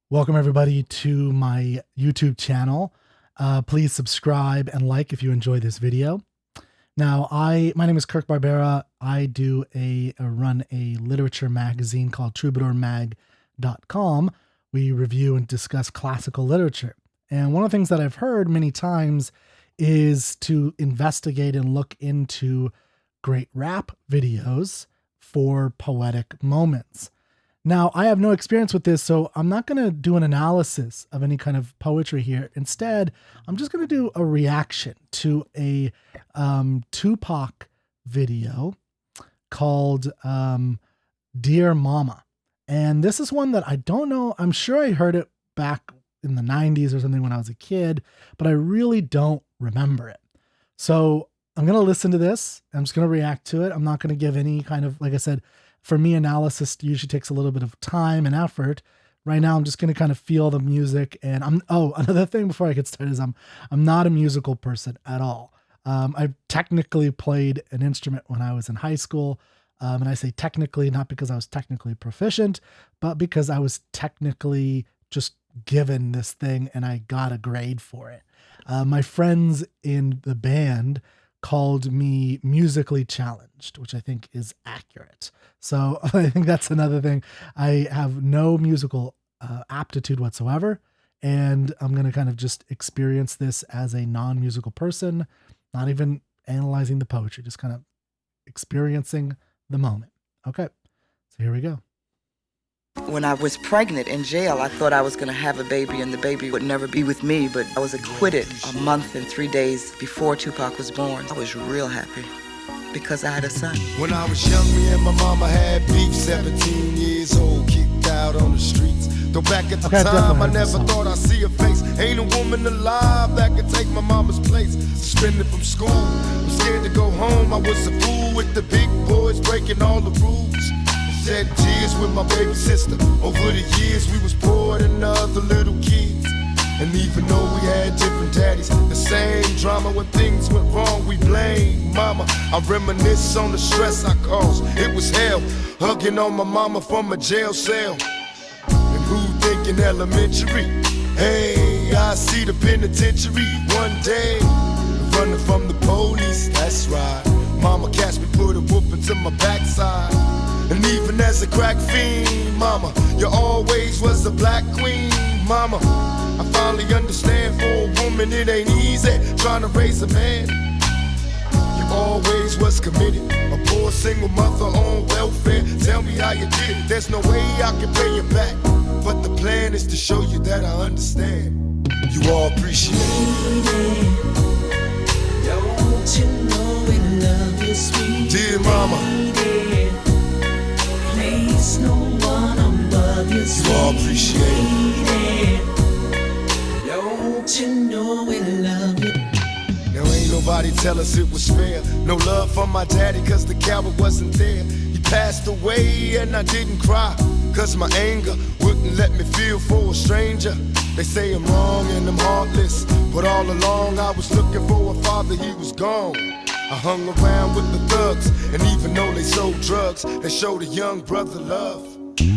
Welcome everybody to my YouTube channel. Please subscribe and like if you enjoy this video. Now, my name is Kirk Barbera. I run a literature magazine called troubadourmag.com. We review and discuss classical literature. And one of the things that I've heard many times is to investigate and look into great rap videos for poetic moments. Now, I have no experience with this, so I'm not going to do an analysis of any kind of poetry here. Instead, I'm just going to do a reaction to a Tupac video called Dear Mama. And this is one that I don't know. I'm sure I heard it back in the 90s or something when I was a kid, but I really don't remember it. So I'm going to listen to this. I'm just going to react to it. I'm not going to give any kind of, like I said, for me, analysis usually takes a little bit of time and effort. Right now, I'm just going to kind of feel the music. And another thing before I get started is I'm not a musical person at all. I technically played an instrument when I was in high school. And I say technically, not because I was technically proficient, but because I was technically just given this thing and I got a grade for it. My friends in the band called me musically challenged, which I think is accurate. So I think that's another thing. I have no musical aptitude whatsoever, and I'm going to kind of just experience this as a non-musical person, not even analyzing the poetry, just kind of experiencing the moment. Okay, so here we go. When I was pregnant in jail, I thought I was going to have a baby and the baby would never be with me, but I was acquitted a month and 3 days before Tupac was born. I was real happy because I had a son. When I was young, me and my mama had beef, 17 years old, kicked out on the streets. Though back at the time, I never thought I'd see her face. Ain't a woman alive that could take my mama's place. Suspended from school, I'm scared to go home. I was a fool with the big boys breaking all the rules. Shed tears with my baby sister. Over the years we was poor than other little kids. And even though we had different daddies, the same drama when things went wrong, we blame mama. I reminisce on the stress I caused. It was hell, hugging on my mama from a jail cell. And who thinking elementary? Hey, I see the penitentiary one day. Running from the police, that's right. Mama catch me, put a whooping to my backside. And even as a crack fiend, mama, you always was a black queen, mama. I finally understand, for a woman it ain't easy trying to raise a man. You always was committed, a poor single mother on welfare. Tell me how you did it, there's no way I can pay you back. But the plan is to show you that I understand. You all appreciate it. Don't you know we love you, sweet dear mama. No one above you, you all appreciate it. Don't you know we love you? Now ain't nobody tell us it was fair. No love from my daddy cause the coward wasn't there. He passed away and I didn't cry cause my anger wouldn't let me feel for a stranger. They say I'm wrong and I'm heartless, but all along I was looking for a father, he was gone. I hung around with the thugs, and even though they sold drugs, they showed a young brother love.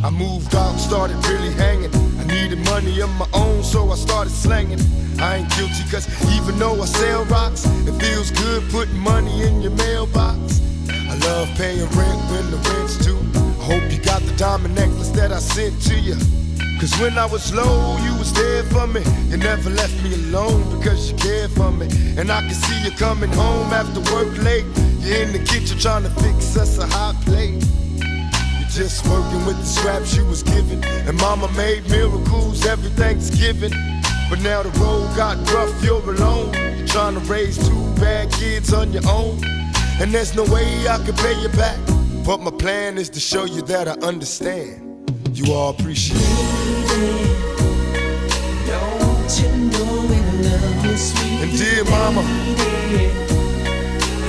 I moved out, started really hanging. I needed money of my own, so I started slanging. I ain't guilty, cause even though I sell rocks, it feels good putting money in your mailbox. I love paying rent when the rent's due. I hope you got the diamond necklace that I sent to you. Cause when I was low, you was there for me. You never left me alone because you cared for me. And I can see you coming home after work late. You're in the kitchen trying to fix us a hot plate. You're just working with the scraps you was given. And mama made miracles every Thanksgiving. But now the road got rough, you're alone. You're trying to raise 2 bad kids on your own. And there's no way I can pay you back. But my plan is to show you that I understand. You all appreciate it. Don't you know we love you, sweet and dear mama,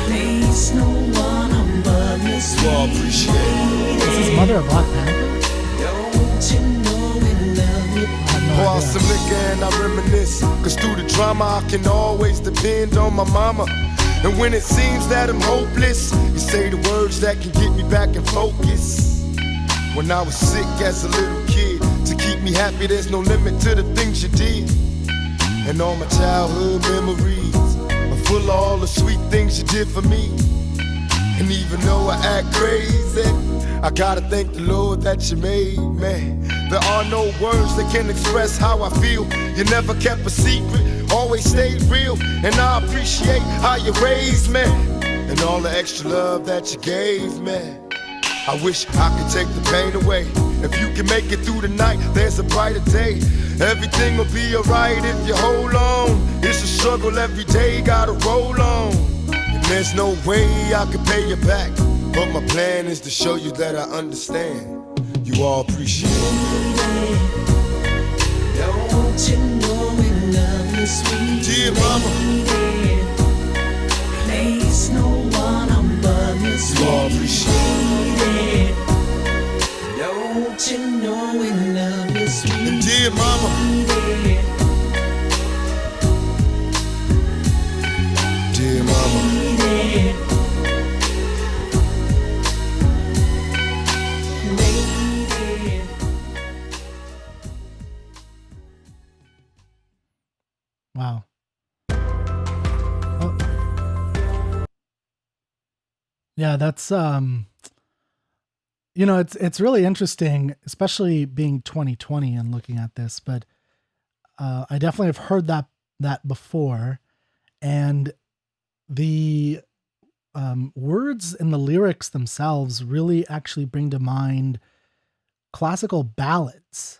please no one above you, sweet. You all appreciate it. This is mother of Black Panther. Don't you know we love you? Pour out some liquor and I reminisce. Cause through the drama I can always depend on my mama. And when it seems that I'm hopeless, you say the words that can get me back in focus. When I was sick as a little kid, to keep me happy happy there's no limit to the things you did. And all my childhood memories are full of all the sweet things you did for me. And even though I act crazy, I gotta thank the Lord that you made me. There are no words that can express how I feel. You never kept a secret, always stayed real. And I appreciate how you raised me and all the extra love that you gave me. I wish I could take the pain away. If you can make it through the night, there's a brighter day. Everything will be alright if you hold on. It's a struggle every day, gotta roll on. And there's no way I can pay you back, but my plan is to show you that I understand. You all appreciate it. Don't you know we love you, sweet Dear mama, place no one above you, you all appreciate sweet. Don't you know we love you, it. sweet Dear mama, dear mama, Wow. Oh. Yeah, that's you know, it's really interesting, especially being 2020 and looking at this, but I definitely have heard that before, and the words and the lyrics themselves really actually bring to mind classical ballads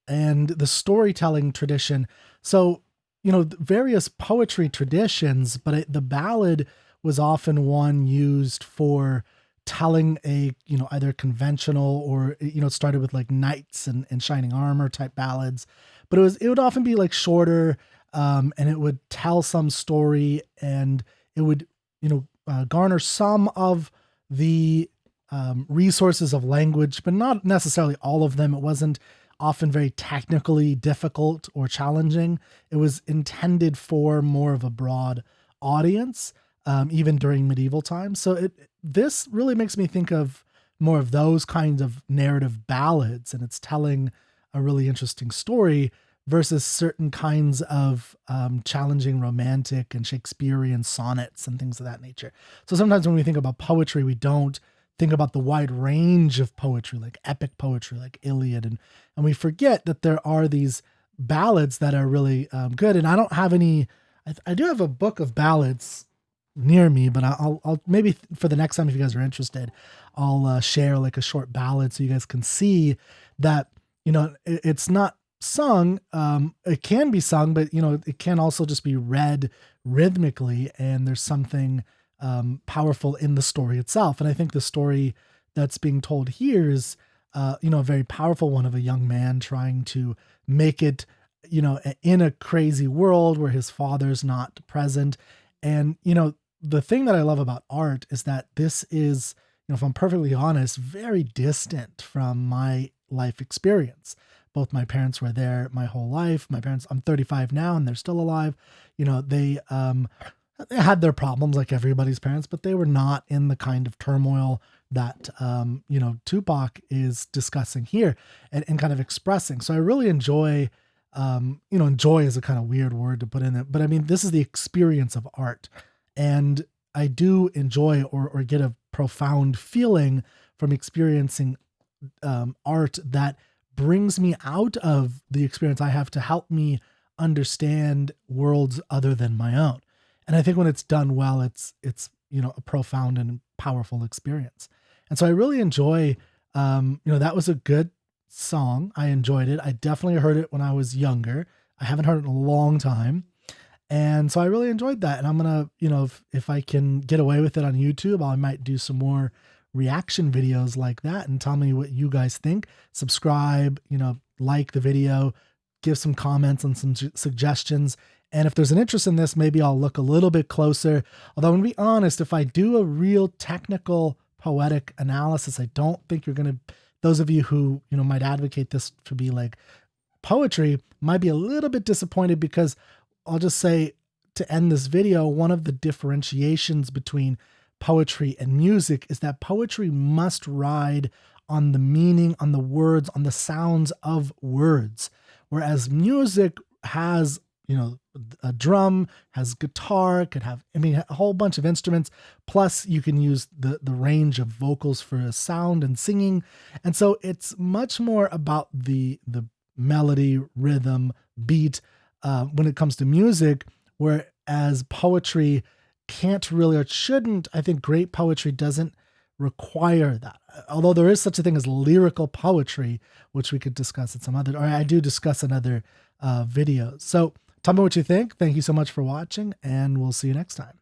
and the storytelling tradition. So, you know, various poetry traditions, but the ballad was often one used for telling a, you know, either conventional or, you know, it started with like knights and shining armor type ballads, but it would often be like shorter, and it would tell some story, and it would, you know, garner some of the resources of language, but not necessarily all of them. It wasn't often very technically difficult or challenging. It was intended for more of a broad audience, even during medieval times. So this really makes me think of more of those kinds of narrative ballads, and it's telling a really interesting story versus certain kinds of challenging romantic and Shakespearean sonnets and things of that nature. So sometimes when we think about poetry, we don't think about the wide range of poetry, like epic poetry, like Iliad, and we forget that there are these ballads that are really good. And I don't have any. I do have a book of ballads near me, but I'll maybe for the next time, if you guys are interested, I'll share like a short ballad so you guys can see that, you know, it's not sung. It can be sung, but you know, it can also just be read rhythmically, and there's something powerful in the story itself. And I think the story that's being told here is, you know, a very powerful one of a young man trying to make it, you know, in a crazy world where his father's not present. And, you know, the thing that I love about art is that this is, you know, if I'm perfectly honest, very distant from my life experience. Both my parents were there my whole life. My parents, I'm 35 now and they're still alive. You know, they had their problems like everybody's parents, but they were not in the kind of turmoil that, you know, Tupac is discussing here and kind of expressing. So I really enjoy, you know, enjoy is a kind of weird word to put in it, but I mean, this is the experience of art. And I do enjoy or get a profound feeling from experiencing art that brings me out of the experience I have to help me understand worlds other than my own. And I think when it's done well, it's, you know, a profound and powerful experience. And so I really enjoy, you know, that was a good song. I enjoyed it. I definitely heard it when I was younger. I haven't heard it in a long time. And so I really enjoyed that. And I'm going to, you know, if I can get away with it on YouTube, I might do some more reaction videos like that and tell me what you guys think. Subscribe, you know, like the video, give some comments and some suggestions. And if there's an interest in this, maybe I'll look a little bit closer. Although, to be honest, if I do a real technical poetic analysis, I don't think you're going to, those of you who, you know, might advocate this to be like poetry might be a little bit disappointed, because I'll just say to end this video, one of the differentiations between poetry and music is that poetry must ride on the meaning, on the words, on the sounds of words. Whereas music has, a drum, has guitar, could have, a whole bunch of instruments. Plus you can use the range of vocals for a sound and singing. And so it's much more about the melody, rhythm, beat, when it comes to music, whereas poetry can't really, or shouldn't. I think great poetry doesn't require that. Although there is such a thing as lyrical poetry, which we could discuss in some other, or I do discuss in other videos. So tell me what you think. Thank you so much for watching, and we'll see you next time.